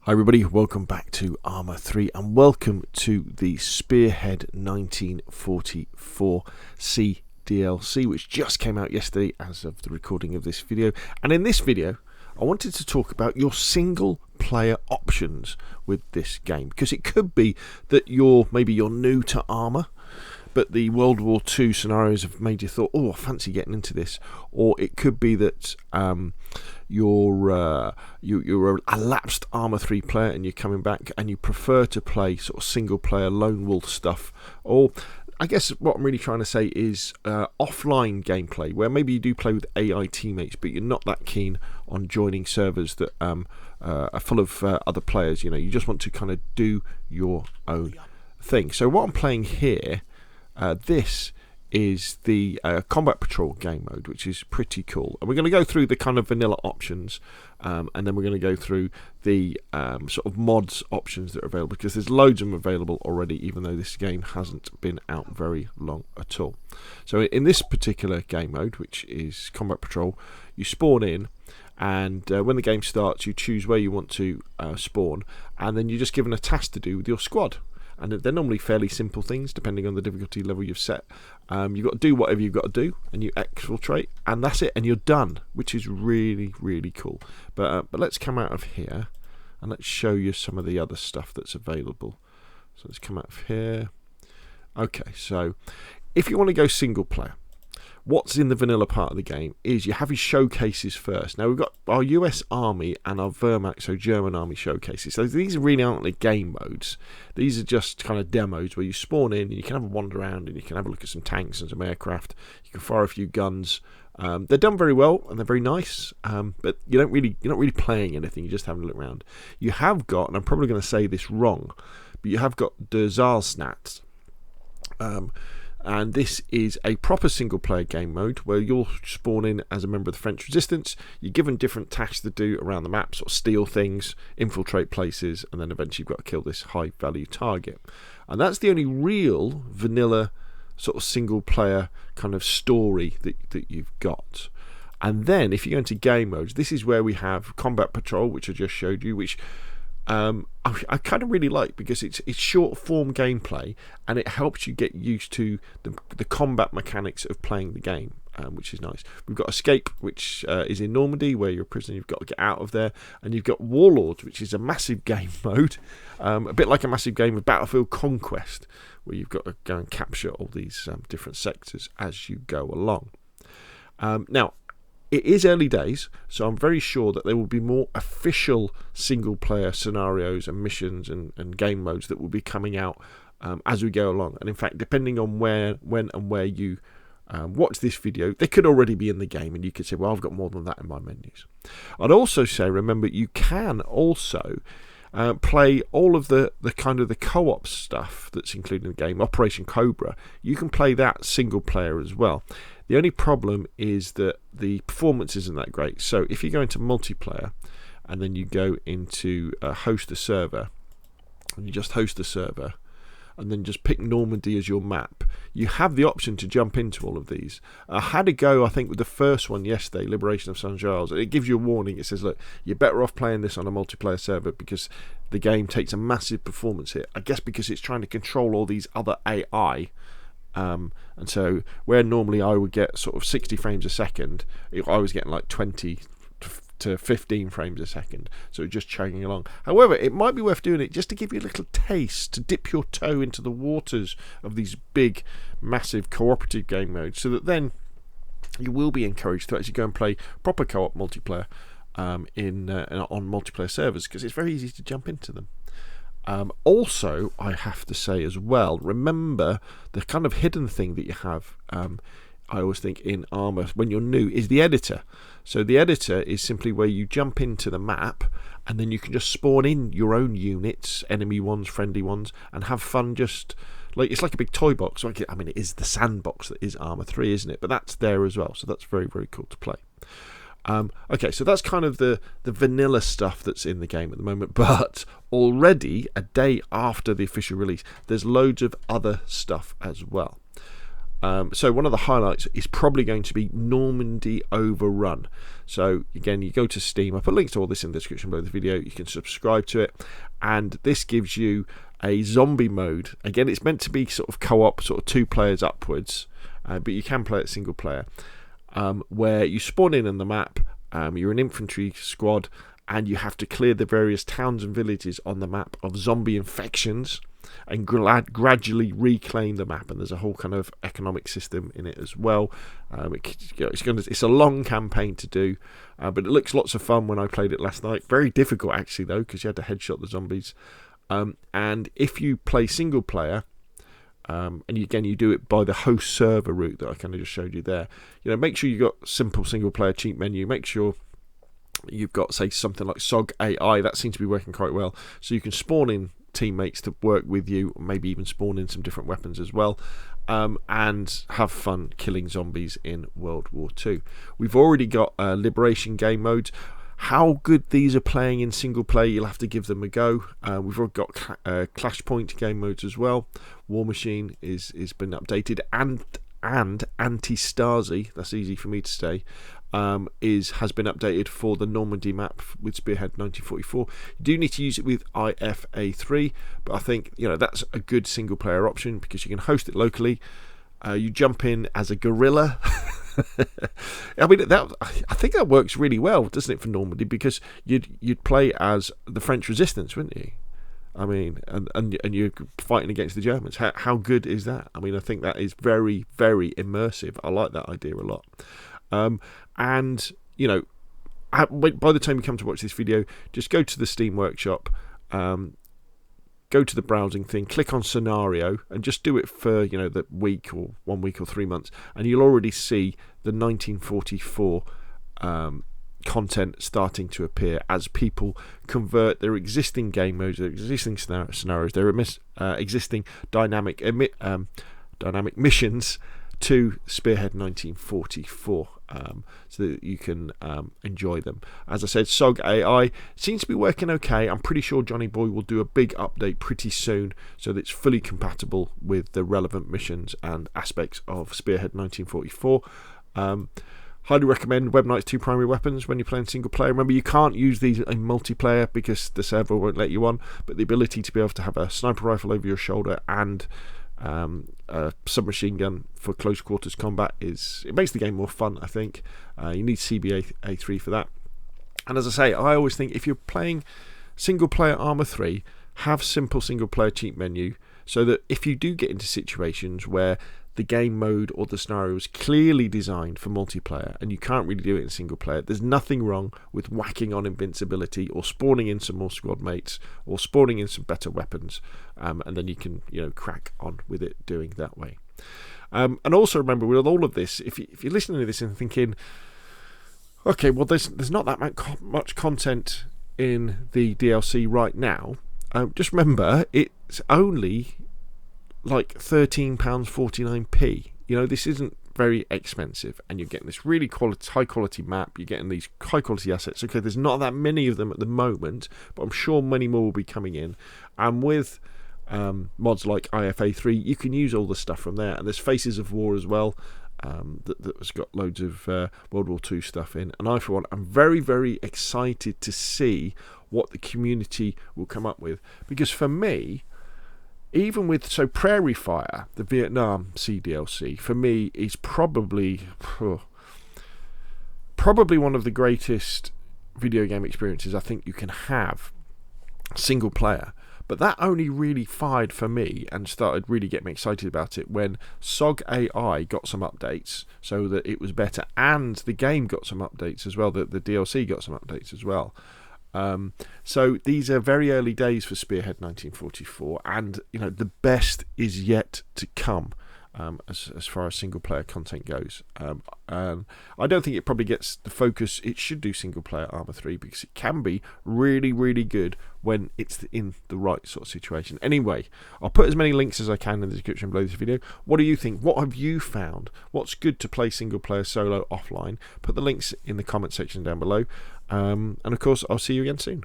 Hi everybody, welcome back to Arma 3 and welcome to the Spearhead 1944C DLC, which just came out yesterday as of the recording of this video. And in this video I wanted to talk about your single player options with this game, because it could be that maybe you're new to Arma, but the World War II scenarios have made you thought, oh, I fancy getting into this. Or it could be that you're a lapsed Arma 3 player and you're coming back and you prefer to play sort of single player lone wolf stuff. Or I guess what I'm really trying to say is offline gameplay, where maybe you do play with AI teammates, but you're not that keen on joining servers that are full of other players. You just want to kind of do your own thing. So what I'm playing here, this is the Combat Patrol game mode, which is pretty cool. And we're going to go through the kind of vanilla options, and then we're going to go through the sort of mods options that are available, because there's loads of them available already, even though this game hasn't been out very long at all. So in this particular game mode, which is Combat Patrol, you spawn in, and when the game starts you choose where you want to spawn, and then you're just given a task to do with your squad. And they're normally fairly simple things, depending on the difficulty level you've set. You've got to do whatever you've got to do, and you exfiltrate, and that's it, and you're done, which is really, really cool. But let's come out of here, and let's show you some of the other stuff that's available. So let's come out of here. Okay, so if you want to go single player, what's in the vanilla part of the game is you have your showcases first. Now we've got our US Army and our Wehrmacht, so German Army showcases. So these really aren't like game modes. These are just kind of demos where you spawn in and you can have a wander around and you can have a look at some tanks and some aircraft. You can fire a few guns. They're done very well and they're very nice, but you're not really playing anything. You're just having a look around. You have got, and I'm probably going to say this wrong, but you have got the Zaalsnats. And this is a proper single player game mode where you'll spawn in as a member of the French Resistance. You're given different tasks to do around the map, sort of steal things, infiltrate places, and then eventually you've got to kill this high value target. And that's the only real vanilla sort of single player kind of story that you've got. And then if you go into game modes, this is where we have Combat Patrol, which I just showed you, which I kind of really like, because it's short form gameplay and it helps you get used to the combat mechanics of playing the game, which is nice. We've got Escape, which is in Normandy, where you're a prisoner, you've got to get out of there, and you've got Warlords, which is a massive game mode, a bit like a massive game of Battlefield Conquest, where you've got to go and capture all these different sectors as you go along. Now, it is early days, so I'm very sure that there will be more official single-player scenarios and missions and game modes that will be coming out as we go along. And in fact, depending on when and where you watch this video, they could already be in the game, and you could say, well, I've got more than that in my menus. I'd also say, remember, you can also play all of the kind of the co-op stuff that's included in the game. Operation Cobra, you can play that single player as well. The only problem is that the performance isn't that great. So if you go into multiplayer and then you go into host a server, and you just host a server and then just pick Normandy as your map, you have the option to jump into all of these. I had a go, I think, with the first one yesterday, Liberation of St. Giles. It gives you a warning. It says, look, you're better off playing this on a multiplayer server because the game takes a massive performance hit. I guess because it's trying to control all these other AI. And so where normally I would get sort of 60 frames a second, I was getting like 20 to 15 frames a second, so just chugging along. However, it might be worth doing it just to give you a little taste, to dip your toe into the waters of these big, massive cooperative game modes, so that then you will be encouraged to actually go and play proper co-op multiplayer on multiplayer servers, because it's very easy to jump into them. Also, I have to say as well, remember the kind of hidden thing that you have, I always think in Arma when you're new, is the editor. So the editor is simply where you jump into the map and then you can just spawn in your own units, enemy ones, friendly ones, and have fun. Just like, it's like a big toy box. I mean, it is the sandbox that is Arma 3, isn't it? But that's there as well, so that's very, very cool to play. Okay, so that's kind of the vanilla stuff that's in the game at the moment, but already a day after the official release, there's loads of other stuff as well. So one of the highlights is probably going to be Normandy Overrun. So again, you go to Steam. I put links to all this in the description below the video. You can subscribe to it, and this gives you a zombie mode. Again, it's meant to be sort of co-op, sort of 2 players upwards, but you can play it single player, where you spawn in on the map. You're an infantry squad, and you have to clear the various towns and villages on the map of zombie infections and gradually reclaim the map. And there's a whole kind of economic system in it as well. It's a long campaign to do, but it looks lots of fun when I played it last night. Very difficult actually though, because you had to headshot the zombies. And if you play single player, and again you do it by the host server route that I kind of just showed you there, make sure you've got simple single player cheat menu. Make sure you've got, say, something like SOG AI. That seems to be working quite well, so you can spawn in teammates to work with you, maybe even spawn in some different weapons as well, and have fun killing zombies in World War II. We've already got liberation game modes. How good these are playing in single play, you'll have to give them a go. We've already got Clash Point game modes as well. War Machine is been updated, and Anti-Stasi, that's easy for me to say, has been updated for the Normandy map with Spearhead 1944. You do need to use it with IFA3, but I think that's a good single player option because you can host it locally. You jump in as a guerrilla. I mean, I think that works really well, doesn't it, for Normandy? Because you'd play as the French resistance, wouldn't you? I mean, and you're fighting against the Germans. How good is that? I mean, I think that is very, very immersive. I like that idea a lot. And by the time you come to watch this video, just go to the Steam Workshop, go to the browsing thing, click on scenario, and just do it for the week or 1 week or 3 months, and you'll already see the 1944 content starting to appear as people convert their existing game modes, their existing scenarios, their existing dynamic missions to Spearhead 1944, so that you can enjoy them. As I said, SOG AI seems to be working okay. I'm pretty sure Johnny Boy will do a big update pretty soon so that it's fully compatible with the relevant missions and aspects of Spearhead 1944. Highly recommend Web Knight's 2 primary weapons when you're playing single player. Remember, you can't use these in multiplayer because the server won't let you on, but the ability to be able to have a sniper rifle over your shoulder and a submachine gun for close quarters combat it makes the game more fun, I think. You need CBA3 for that. And as I say, I always think if you're playing single player Arma 3, have simple single player cheat menu, so that if you do get into situations where the game mode or the scenario is clearly designed for multiplayer and you can't really do it in single player, there's nothing wrong with whacking on invincibility or spawning in some more squad mates or spawning in some better weapons, and then you can crack on with it doing that way. And also remember, with all of this, if you're listening to this and thinking, okay, well there's not that much content in the DLC right now, just remember it's only like £13.49p. This isn't very expensive, and you're getting this really high quality map. You're getting these high quality assets. Okay, there's not that many of them at the moment, but I'm sure many more will be coming in. And with mods like IFA3, you can use all the stuff from there. And there's Faces of War as well, that has got loads of World War II stuff in. And I, for one, am very, very excited to see what the community will come up with, because for me, even with Prairie Fire, the Vietnam CDLC, for me is probably one of the greatest video game experiences I think you can have single player. But that only really fired for me and started really getting me excited about it when SOG AI got some updates so that it was better, and the game got some updates as well, the DLC got some updates as well. So these are very early days for Spearhead 1944, and the best is yet to come as far as single player content goes. I don't think it probably gets the focus it should do single player Arma 3, because it can be really, really good when it's in the right sort of situation. Anyway, I'll put as many links as I can in the description below this video. What do you think? What have you found? What's good to play single player solo offline? Put the links in the comment section down below. And of course, I'll see you again soon.